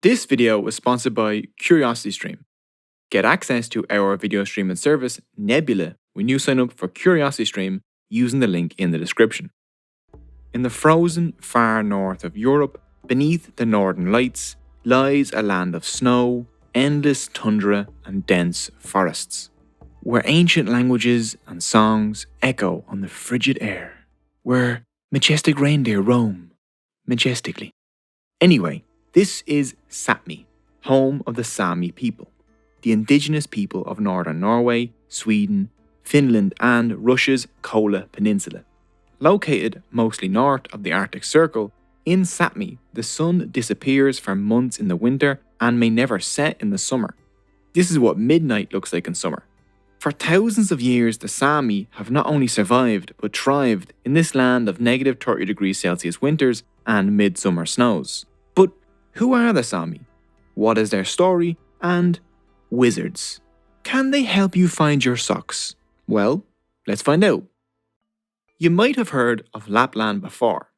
This video was sponsored by CuriosityStream. Get access to our video streaming service, Nebula, when you sign up for CuriosityStream using the link in the description. In the frozen far north of Europe, beneath the northern lights, lies a land of snow, endless tundra and dense forests, where ancient languages and songs echo on the frigid air, where majestic reindeer roam majestically. Anyway, this is Sapmi, home of the Sámi people, the indigenous people of northern Norway, Sweden, Finland and Russia's Kola Peninsula. Located mostly north of the Arctic Circle, in Sapmi the sun disappears for months in the winter and may never set in the summer. This is what midnight looks like in summer. For thousands of years, the Sámi have not only survived but thrived in this land of negative 30 degrees Celsius winters and midsummer snows. But who are the Sámi? What is their story? And wizards. Can they help you find your socks? Well, let's find out. You might have heard of Lapland before,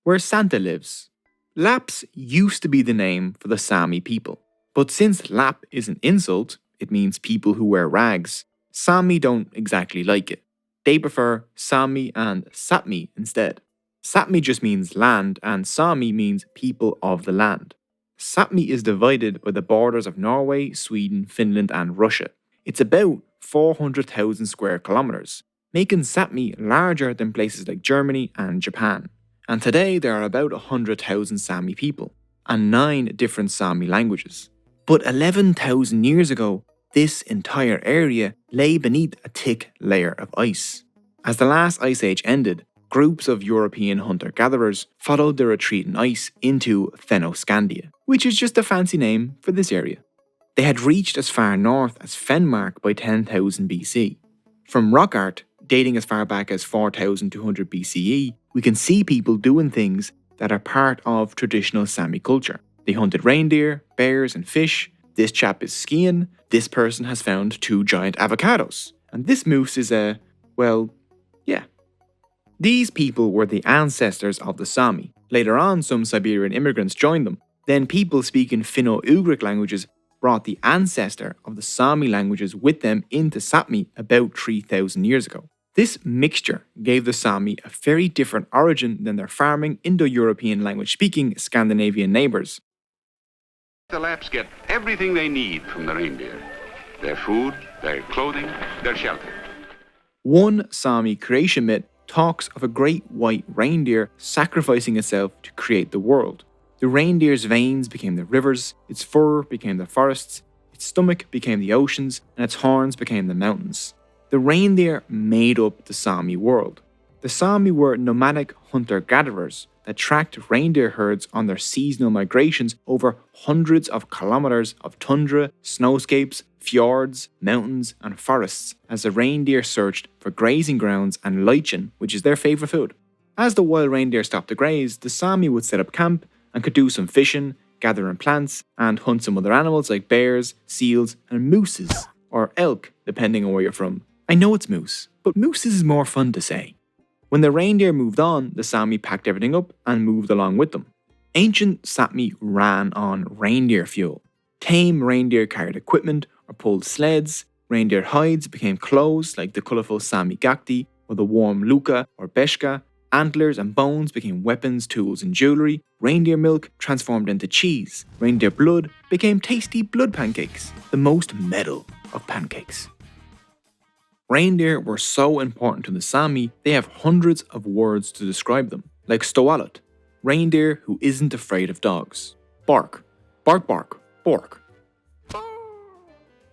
where Santa lives. Laps used to be the name for the Sámi people, but since Lap is an insult, it means people who wear rags, Sámi don't exactly like it. They prefer Sámi and Sapmi instead. Sapmi just means land and Sámi means people of the land. Sapmi is divided by the borders of Norway, Sweden, Finland and Russia. It's about 400,000 square kilometers, making Sapmi larger than places like Germany and Japan. And today there are about 100,000 Sámi people and 9 different Sámi languages. But 11,000 years ago, this entire area lay beneath a thick layer of ice. As the last ice age ended, groups of European hunter-gatherers followed the retreating ice into Fennoscandia, which is just a fancy name for this area. They had reached as far north as Fenmark by 10,000 BC. From rock art, dating as far back as 4,200 BCE, we can see people doing things that are part of traditional Sámi culture. They hunted reindeer, bears and fish. This chap is skiing. This person has found 2 giant avocados. And this moose is yeah. These people were the ancestors of the Sámi. Later on, some Siberian immigrants joined them. Then people speaking Finno-Ugric languages brought the ancestor of the Sámi languages with them into Sápmi about 3,000 years ago. This mixture gave the Sámi a very different origin than their farming Indo-European language-speaking Scandinavian neighbours. The Lapps get everything they need from the reindeer. Their food, their clothing, their shelter. One Sámi creation myth talks of a great white reindeer sacrificing itself to create the world. The reindeer's veins became the rivers, its fur became the forests, its stomach became the oceans, and its horns became the mountains. The reindeer made up the Sámi world. The Sámi were nomadic hunter-gatherers that tracked reindeer herds on their seasonal migrations over hundreds of kilometers of tundra, snowscapes, fjords, mountains and forests as the reindeer searched for grazing grounds and lichen, which is their favourite food. As the wild reindeer stopped to graze, the Sámi would set up camp and could do some fishing, gathering plants and hunt some other animals like bears, seals and mooses, or elk depending on where you're from. I know it's moose, but mooses is more fun to say. When the reindeer moved on, the Sámi packed everything up and moved along with them. Ancient Sápmi ran on reindeer fuel. Tame reindeer carried equipment or pulled sleds. Reindeer hides became clothes like the colourful Sámi gakti or the warm luka or beshka. Antlers and bones became weapons, tools and jewellery. Reindeer milk transformed into cheese. Reindeer blood became tasty blood pancakes, the most metal of pancakes. Reindeer were so important to the Sámi, they have hundreds of words to describe them, like stoalat, reindeer who isn't afraid of dogs. Bark, bark bark, bork.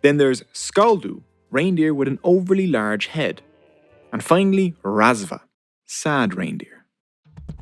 Then there's skaldu, reindeer with an overly large head. And finally, razva, sad reindeer.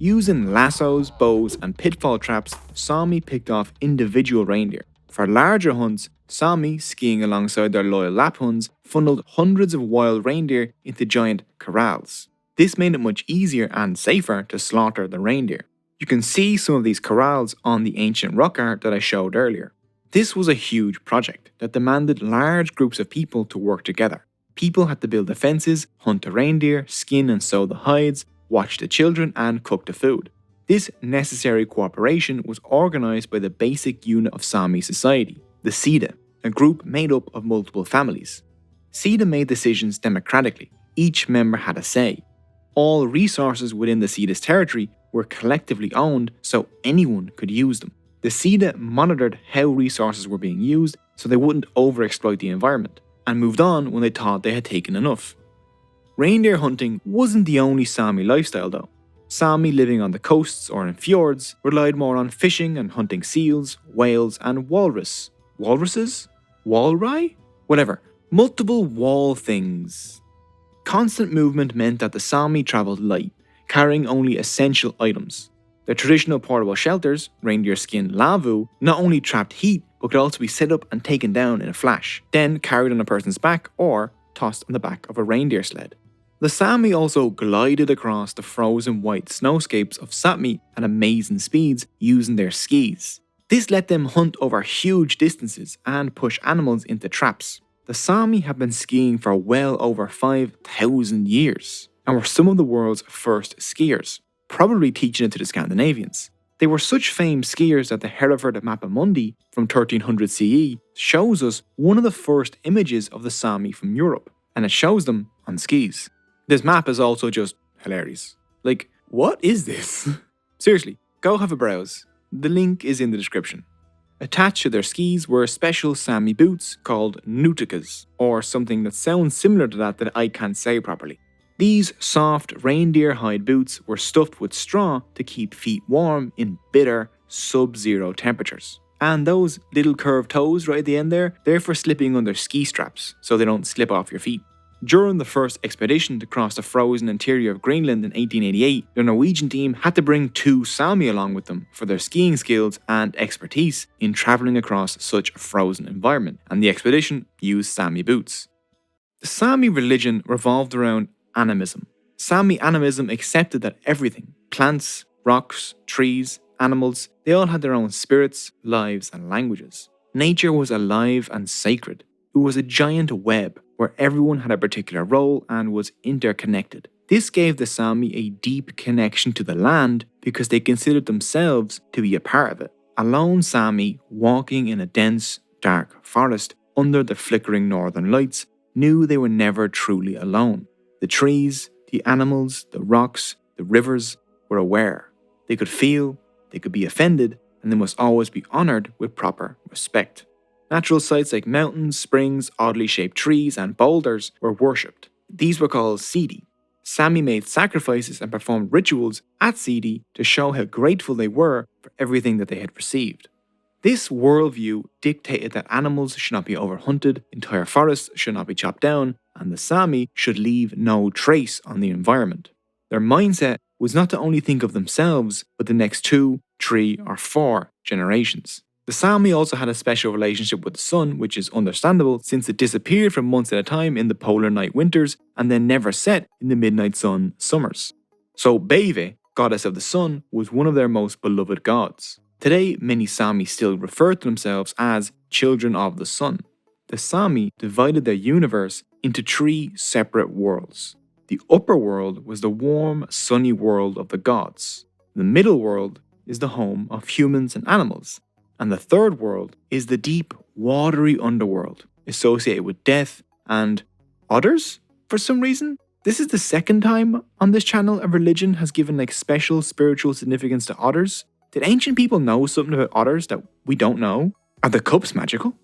Using lassos, bows and pitfall traps, Sámi picked off individual reindeer. For larger hunts, Sámi, skiing alongside their loyal Lapphunds, funneled hundreds of wild reindeer into giant corrals. This made it much easier and safer to slaughter the reindeer. You can see some of these corrals on the ancient rock art that I showed earlier. This was a huge project that demanded large groups of people to work together. People had to build the fences, hunt the reindeer, skin and sew the hides, watch the children and cook the food. This necessary cooperation was organised by the basic unit of Sámi society, the Sida, a group made up of multiple families. Sida made decisions democratically. Each member had a say. All resources within the Sida's territory were collectively owned, so anyone could use them. The Sida monitored how resources were being used so they wouldn't overexploit the environment, and moved on when they thought they had taken enough. Reindeer hunting wasn't the only Sámi lifestyle though. Sámi living on the coasts or in fjords relied more on fishing and hunting seals, whales and walrus. Walruses? Walrye? Whatever. Multiple wall things. Constant movement meant that the Sámi travelled light, carrying only essential items. Their traditional portable shelters, reindeer skin lavu, not only trapped heat but could also be set up and taken down in a flash, then carried on a person's back or tossed on the back of a reindeer sled. The Sámi also glided across the frozen white snowscapes of Sapmi at amazing speeds using their skis. This let them hunt over huge distances and push animals into traps. The Sámi have been skiing for well over 5,000 years and were some of the world's first skiers, probably teaching it to the Scandinavians. They were such famed skiers that the Hereford Mappamundi from 1300 CE shows us one of the first images of the Sámi from Europe, and it shows them on skis. This map is also just hilarious. Like, what is this? Seriously, go have a browse. The link is in the description. Attached to their skis were special Sámi boots called nutikas, or something that sounds similar to that I can't say properly. These soft reindeer hide boots were stuffed with straw to keep feet warm in bitter, sub-zero temperatures. And those little curved toes right at the end there, they're for slipping under ski straps so they don't slip off your feet. During the first expedition to cross the frozen interior of Greenland in 1888, the Norwegian team had to bring 2 Sámi along with them for their skiing skills and expertise in travelling across such a frozen environment, and the expedition used Sámi boots. The Sámi religion revolved around animism. Sámi animism accepted that everything, plants, rocks, trees, animals, they all had their own spirits, lives and languages. Nature was alive and sacred. It was a giant web where everyone had a particular role and was interconnected. This gave the Sámi a deep connection to the land because they considered themselves to be a part of it. A lone Sámi walking in a dense, dark forest under the flickering northern lights knew they were never truly alone. The trees, the animals, the rocks, the rivers were aware. They could feel, they could be offended, and they must always be honoured with proper respect. Natural sites like mountains, springs, oddly shaped trees, and boulders were worshipped. These were called Sidi. Sámi made sacrifices and performed rituals at Sidi to show how grateful they were for everything that they had received. This worldview dictated that animals should not be overhunted, entire forests should not be chopped down, and the Sámi should leave no trace on the environment. Their mindset was not to only think of themselves, but the next 2, 3, or 4 generations. The Sámi also had a special relationship with the sun, which is understandable since it disappeared for months at a time in the polar night winters and then never set in the midnight sun summers. So Beive, goddess of the sun, was one of their most beloved gods. Today, many Sámi still refer to themselves as children of the sun. The Sámi divided their universe into 3 separate worlds. The upper world was the warm, sunny world of the gods. The middle world is the home of humans and animals. And the third world is the deep, watery underworld, associated with death and others, for some reason. This is the second time on this channel a religion has given special spiritual significance to otters. Did ancient people know something about otters that we don't know? Are the cups magical?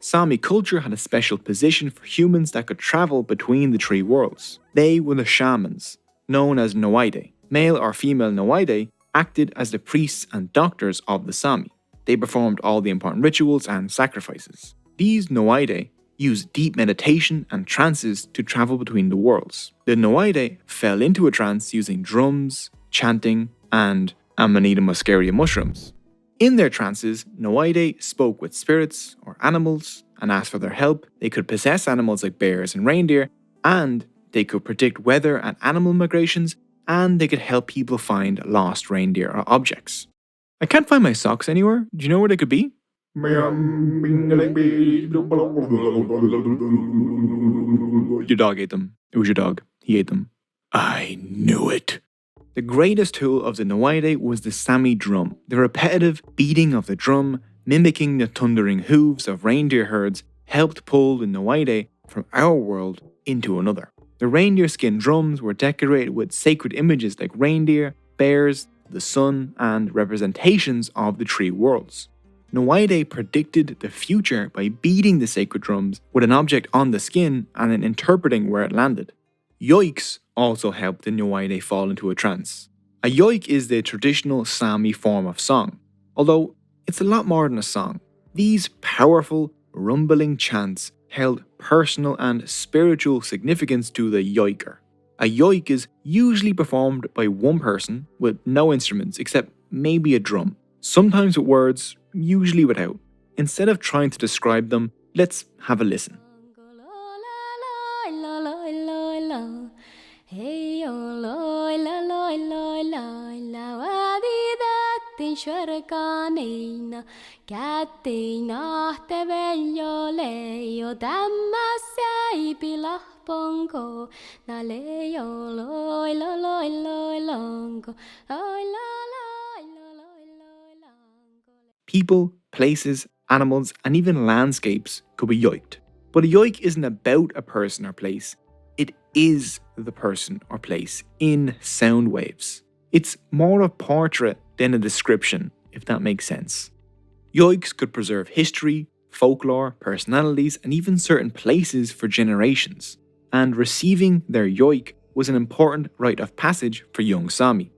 Sámi culture had a special position for humans that could travel between the 3 worlds. They were the shamans, known as Noide. Male or female Noide acted as the priests and doctors of the Sámi. They performed all the important rituals and sacrifices. These Noide used deep meditation and trances to travel between the worlds. The Noide fell into a trance using drums, chanting, and Amanita muscaria mushrooms. In their trances, Noide spoke with spirits or animals and asked for their help. They could possess animals like bears and reindeer, and they could predict weather and animal migrations, and they could help people find lost reindeer or objects. I can't find my socks anywhere. Do you know where they could be? Your dog ate them. It was your dog. He ate them. I knew it. The greatest tool of the Noide was the Sámi drum. The repetitive beating of the drum, mimicking the thundering hooves of reindeer herds, helped pull the Noide from our world into another. The reindeer skin drums were decorated with sacred images like reindeer, bears, the sun, and representations of the three worlds. Noide predicted the future by beating the sacred drums with an object on the skin and then interpreting where it landed. Yoiks also helped the Noide fall into a trance. A yoik is the traditional Sámi form of song, although it's a lot more than a song. These powerful, rumbling chants held personal and spiritual significance to the yoiker. A yoik is usually performed by one person with no instruments except maybe a drum, sometimes with words, usually without. Instead of trying to describe them, let's have a listen. People, places, animals, and even landscapes could be yoiked. But a yoik isn't about a person or place. It is the person or place in sound waves. It's more a portrait than a description, if that makes sense. Yoiks could preserve history, folklore, personalities, and even certain places for generations. And receiving their yoik was an important rite of passage for young Sámi.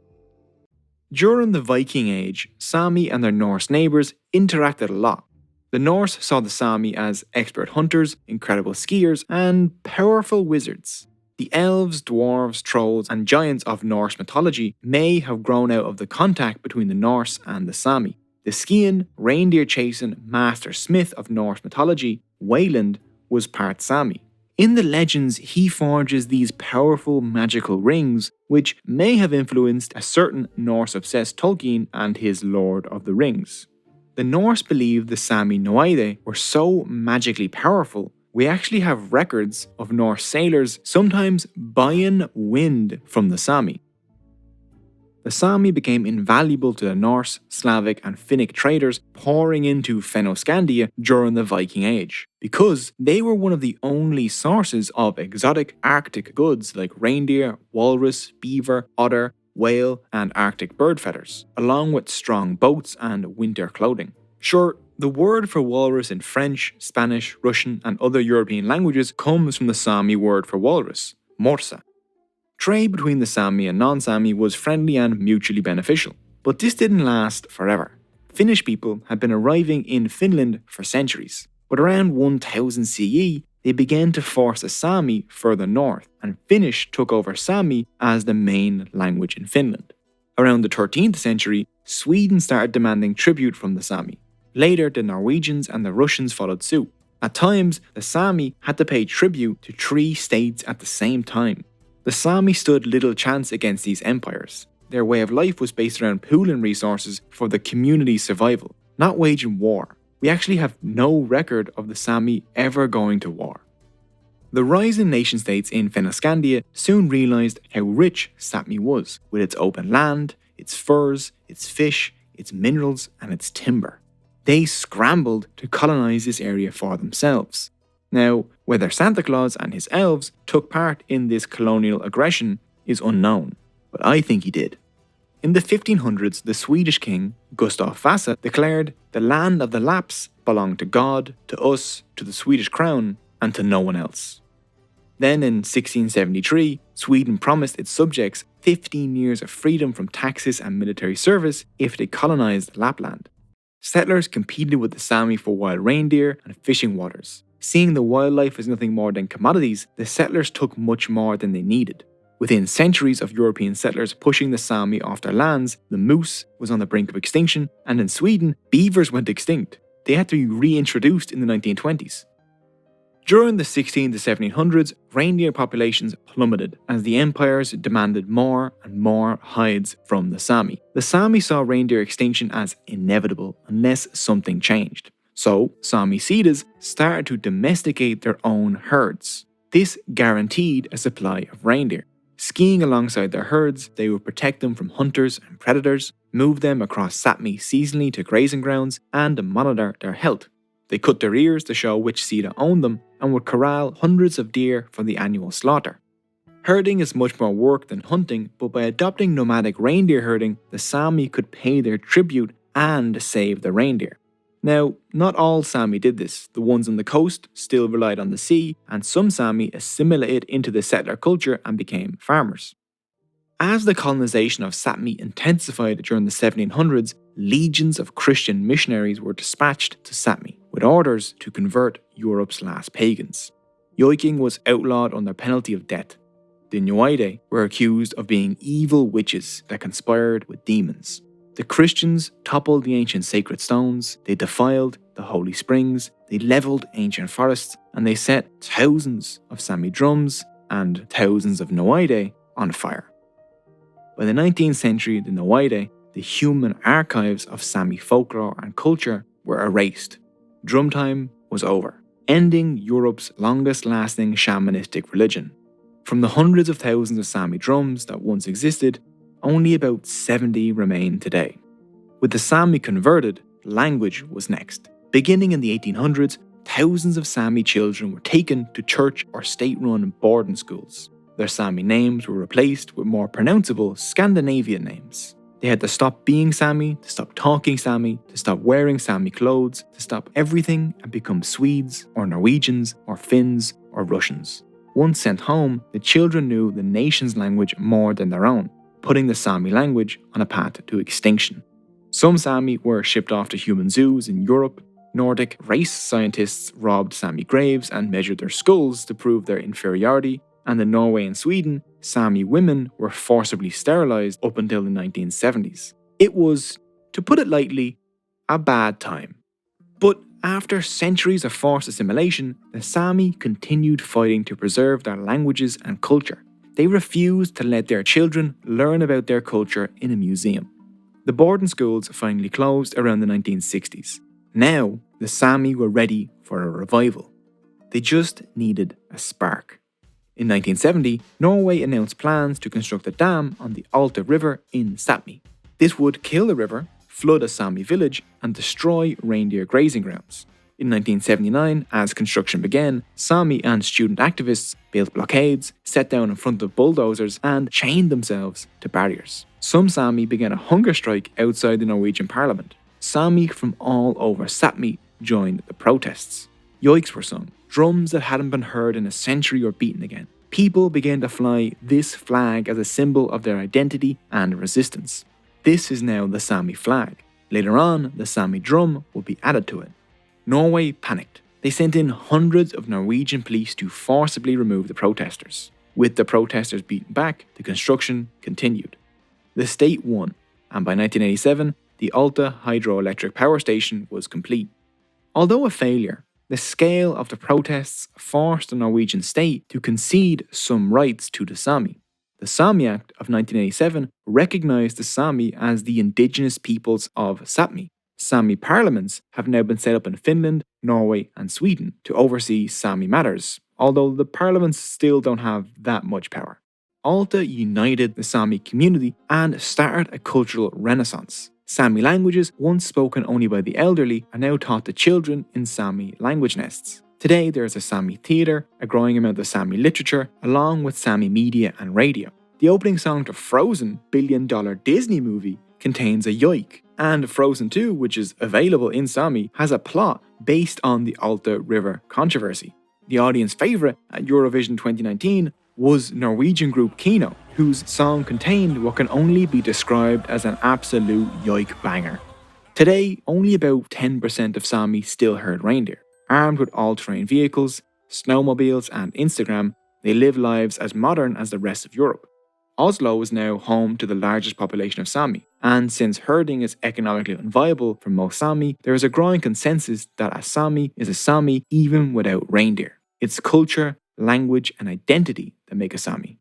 During the Viking Age, Sámi and their Norse neighbours interacted a lot. The Norse saw the Sámi as expert hunters, incredible skiers, and powerful wizards. The elves, dwarves, trolls, and giants of Norse mythology may have grown out of the contact between the Norse and the Sámi. The skiing, reindeer chasing master smith of Norse mythology, Wayland, was part Sámi. In the legends, he forges these powerful magical rings, which may have influenced a certain Norse-obsessed Tolkien and his Lord of the Rings. The Norse believed the Sámi Noide were so magically powerful, we actually have records of Norse sailors sometimes buying wind from the Sámi. The Sámi became invaluable to the Norse, Slavic, and Finnic traders pouring into Fennoscandia during the Viking Age, because they were one of the only sources of exotic Arctic goods like reindeer, walrus, beaver, otter, whale, and Arctic bird feathers, along with strong boats and winter clothing. Sure, the word for walrus in French, Spanish, Russian, and other European languages comes from the Sámi word for walrus, morsa. Trade between the Sámi and non-Sámi was friendly and mutually beneficial, but this didn't last forever. Finnish people had been arriving in Finland for centuries, but around 1000 CE, they began to force the Sámi further north, and Finnish took over Sámi as the main language in Finland. Around the 13th century, Sweden started demanding tribute from the Sámi. Later, the Norwegians and the Russians followed suit. At times, the Sámi had to pay tribute to 3 states at the same time. The Sámi stood little chance against these empires. Their way of life was based around pooling resources for the community's survival, not waging war. We actually have no record of the Sámi ever going to war. The rising nation-states in Fennoscandia soon realised how rich Sapmi was, with its open land, its furs, its fish, its minerals, and its timber. They scrambled to colonise this area for themselves. Now, whether Santa Claus and his elves took part in this colonial aggression is unknown, but I think he did. In the 1500s, the Swedish king, Gustav Vasa, declared the land of the Lapps belonged to God, to us, to the Swedish crown, and to no one else. Then in 1673, Sweden promised its subjects 15 years of freedom from taxes and military service if they colonised Lapland. Settlers competed with the Sámi for wild reindeer and fishing waters. Seeing the wildlife as nothing more than commodities, the settlers took much more than they needed. Within centuries of European settlers pushing the Sámi off their lands, the moose was on the brink of extinction, and in Sweden, beavers went extinct. They had to be reintroduced in the 1920s. During the 16 to 1700s, reindeer populations plummeted as the empires demanded more and more hides from the Sámi. The Sámi saw reindeer extinction as inevitable unless something changed. So, Sámi Sidas started to domesticate their own herds. This guaranteed a supply of reindeer. Skiing alongside their herds, they would protect them from hunters and predators, move them across Sapmi seasonally to grazing grounds, and monitor their health. They cut their ears to show which Sita owned them and would corral hundreds of deer for the annual slaughter. Herding is much more work than hunting, but by adopting nomadic reindeer herding, the Sámi could pay their tribute and save the reindeer. Now, not all Sámi did this. The ones on the coast still relied on the sea, and some Sámi assimilated into the settler culture and became farmers. As the colonization of Sapmi intensified during the 1700s, legions of Christian missionaries were dispatched to Sapmi with orders to convert Europe's last pagans. Yoiking was outlawed under penalty of death. The Nuaide were accused of being evil witches that conspired with demons. The Christians toppled the ancient sacred stones, they defiled the holy springs, they levelled ancient forests, and they set thousands of Sámi drums and thousands of Nuaide on fire. By the 19th century, the Nuaide, the human archives of Sámi folklore and culture, were erased. Drum time was over, ending Europe's longest-lasting shamanistic religion. From the hundreds of thousands of Sámi drums that once existed, only about 70 remain today. With the Sámi converted, language was next. Beginning in the 1800s, thousands of Sámi children were taken to church or state-run boarding schools. Their Sámi names were replaced with more pronounceable Scandinavian names. They had to stop being Sámi, to stop talking Sámi, to stop wearing Sámi clothes, to stop everything and become Swedes or Norwegians or Finns or Russians. Once sent home, the children knew the nation's language more than their own, putting the Sámi language on a path to extinction. Some Sámi were shipped off to human zoos in Europe. Nordic race scientists robbed Sámi graves and measured their skulls to prove their inferiority, and in Norway and Sweden, Sámi women were forcibly sterilised up until the 1970s. It was, to put it lightly, a bad time. But after centuries of forced assimilation, the Sámi continued fighting to preserve their languages and culture. They refused to let their children learn about their culture in a museum. The boarding schools finally closed around the 1960s. Now, the Sámi were ready for a revival. They just needed a spark. In 1970, Norway announced plans to construct a dam on the Alta River in Sápmi. This would kill the river, flood a Sámi village, and destroy reindeer grazing grounds. In 1979, as construction began, Sámi and student activists built blockades, sat down in front of bulldozers, and chained themselves to barriers. Some Sámi began a hunger strike outside the Norwegian parliament. Sámi from all over Sápmi joined the protests. Yoiks were sung, drums that hadn't been heard in a century were beaten again. People began to fly this flag as a symbol of their identity and resistance. This is now the Sámi flag. Later on, the Sámi drum would be added to it. Norway panicked. They sent in hundreds of Norwegian police to forcibly remove the protesters. With the protesters beaten back, the construction continued. The state won, and by 1987, the Alta hydroelectric power station was complete. Although a failure, the scale of the protests forced the Norwegian state to concede some rights to the Sámi. The Sámi Act of 1987 recognised the Sámi as the indigenous peoples of Sápmi. Sámi parliaments have now been set up in Finland, Norway and Sweden to oversee Sámi matters, although the parliaments still don't have that much power. Alta united the Sámi community and started a cultural renaissance. Sámi languages, once spoken only by the elderly, are now taught to children in Sámi language nests. Today there is a Sámi theatre, a growing amount of Sámi literature, along with Sámi media and radio. The opening song to Frozen, billion-dollar Disney movie, contains a yoik, and Frozen 2, which is available in Sámi, has a plot based on the Alta River controversy. The audience favourite at Eurovision 2019 was Norwegian group Kino, whose song contained what can only be described as an absolute yoik banger. Today, only about 10% of Sámi still herd reindeer. Armed with all-terrain vehicles, snowmobiles and Instagram, they live lives as modern as the rest of Europe. Oslo is now home to the largest population of Sámi, and since herding is economically unviable for most Sámi, there is a growing consensus that a Sámi is a Sámi even without reindeer. It's culture, language and identity that make a Sámi.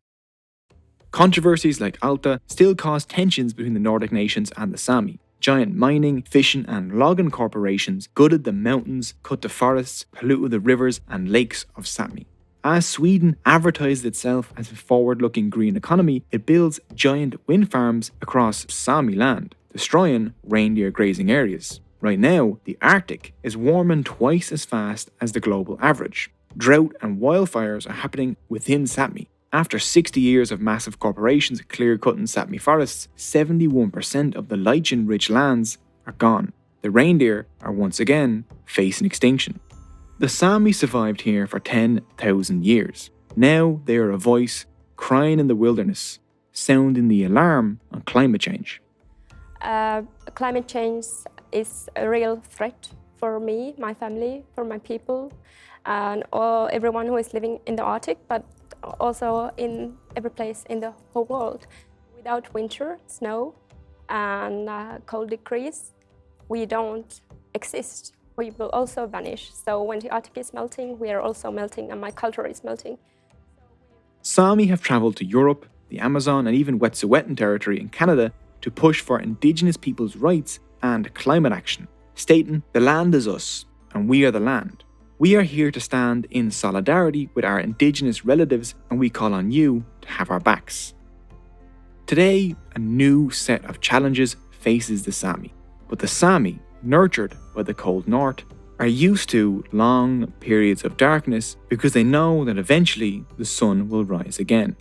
Controversies like Alta still cause tensions between the Nordic nations and the Sámi. Giant mining, fishing and logging corporations gutted the mountains, cut the forests, polluted the rivers and lakes of Sápmi. As Sweden advertises itself as a forward-looking green economy, it builds giant wind farms across Sámi land, destroying reindeer grazing areas. Right now, the Arctic is warming twice as fast as the global average. Drought and wildfires are happening within Sapmi. After 60 years of massive corporations clear-cutting Sapmi forests, 71% of the lichen-rich lands are gone. The reindeer are once again facing extinction. The Sámi survived here for 10,000 years. Now they are a voice crying in the wilderness, sounding the alarm on climate change. Climate change is a real threat for me, my family, for my people, and everyone who is living in the Arctic, but also in every place in the whole world. Without winter, snow, and cold decrease, we don't exist. We will also vanish. So when the Arctic is melting, we are also melting, and my culture is melting. Sámi have travelled to Europe, the Amazon, and even Wet'suwet'en territory in Canada to push for Indigenous people's rights and climate action, stating, "The land is us, and we are the land. We are here to stand in solidarity with our Indigenous relatives, and we call on you to have our backs." Today, a new set of challenges faces the Sámi, but the Sámi, nurtured by the cold north, are used to long periods of darkness because they know that eventually the sun will rise again.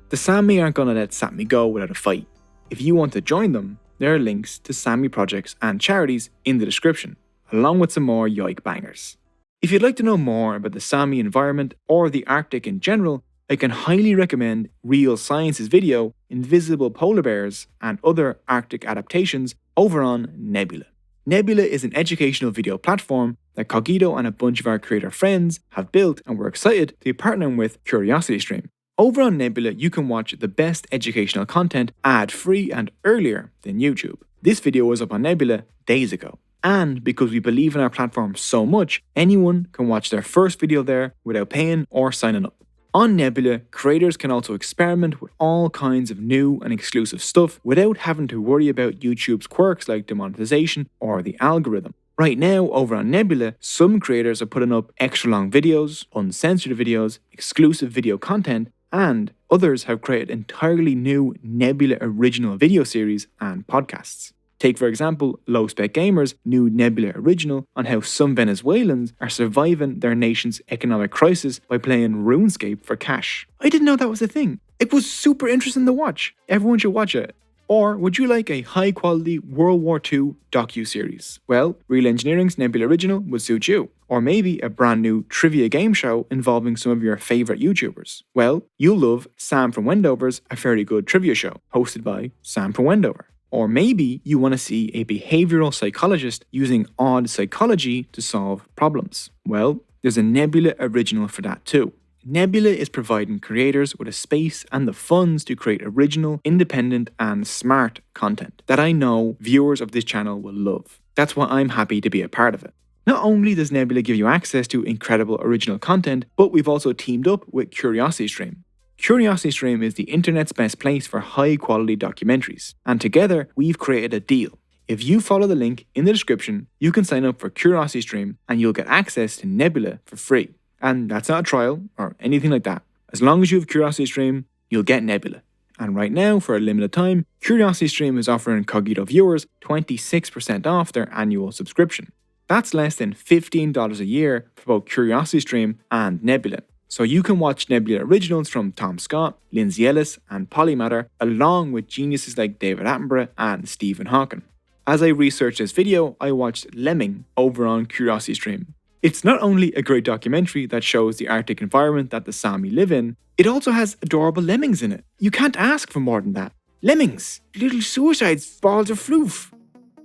The Sámi aren't going to let Sapmi go without a fight. If you want to join them, there are links to Sámi projects and charities in the description, along with some more yoik bangers. If you'd like to know more about the Sámi environment or the Arctic in general, I can highly recommend Real Science's video, Invisible Polar Bears and Other Arctic Adaptations, over on Nebula. Nebula is an educational video platform that Cogito and a bunch of our creator friends have built, and we're excited to be partnering with CuriosityStream. Over on Nebula, you can watch the best educational content ad-free and earlier than YouTube. This video was up on Nebula days ago. And because we believe in our platform so much, anyone can watch their first video there without paying or signing up. On Nebula, creators can also experiment with all kinds of new and exclusive stuff without having to worry about YouTube's quirks like demonetization or the algorithm. Right now, over on Nebula, some creators are putting up extra long videos, uncensored videos, exclusive video content, and others have created entirely new Nebula original video series and podcasts. Take, for example, Low Spec Gamer's new Nebula original on how some Venezuelans are surviving their nation's economic crisis by playing RuneScape for cash. I didn't know that was a thing. It was super interesting to watch. Everyone should watch it. Or would you like a high-quality World War II docu-series? Well, Real Engineering's Nebula original would suit you. Or maybe a brand new trivia game show involving some of your favourite YouTubers. Well, you'll love Sam from Wendover's A Very Good Trivia Show, hosted by Sam from Wendover. Or maybe you want to see a behavioural psychologist using odd psychology to solve problems. Well, there's a Nebula original for that too. Nebula is providing creators with a space and the funds to create original, independent and smart content that I know viewers of this channel will love. That's why I'm happy to be a part of it. Not only does Nebula give you access to incredible original content, but we've also teamed up with CuriosityStream. CuriosityStream is the internet's best place for high-quality documentaries, and together we've created a deal. If you follow the link in the description, you can sign up for CuriosityStream and you'll get access to Nebula for free. And that's not a trial or anything like that. As long as you have CuriosityStream, you'll get Nebula. And right now, for a limited time, CuriosityStream is offering Cogito viewers 26% off their annual subscription. That's less than $15 a year for both CuriosityStream and Nebula. So you can watch Nebula originals from Tom Scott, Lindsay Ellis and Polymatter, along with geniuses like David Attenborough and Stephen Hawking. As I researched this video, I watched Lemming over on CuriosityStream. It's not only a great documentary that shows the Arctic environment that the Sámi live in, it also has adorable lemmings in it. You can't ask for more than that. Lemmings! Little suicides, balls of floof.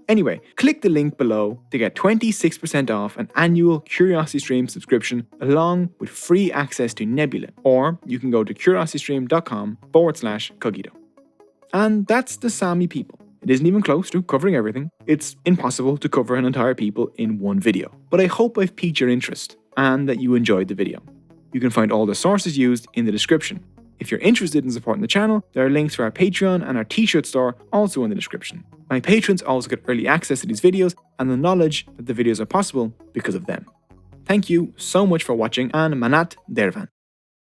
Anyway, click the link below to get 26% off an annual CuriosityStream subscription along with free access to Nebula, or you can go to curiositystream.com/Cogito. And that's the Sámi people. It isn't even close to covering everything. It's impossible to cover an entire people in one video. But I hope I've piqued your interest and that you enjoyed the video. You can find all the sources used in the description. If you're interested in supporting the channel, there are links for our Patreon and our t-shirt store also in the description. My patrons also get early access to these videos and the knowledge that the videos are possible because of them. Thank you so much for watching and Manat Dervan.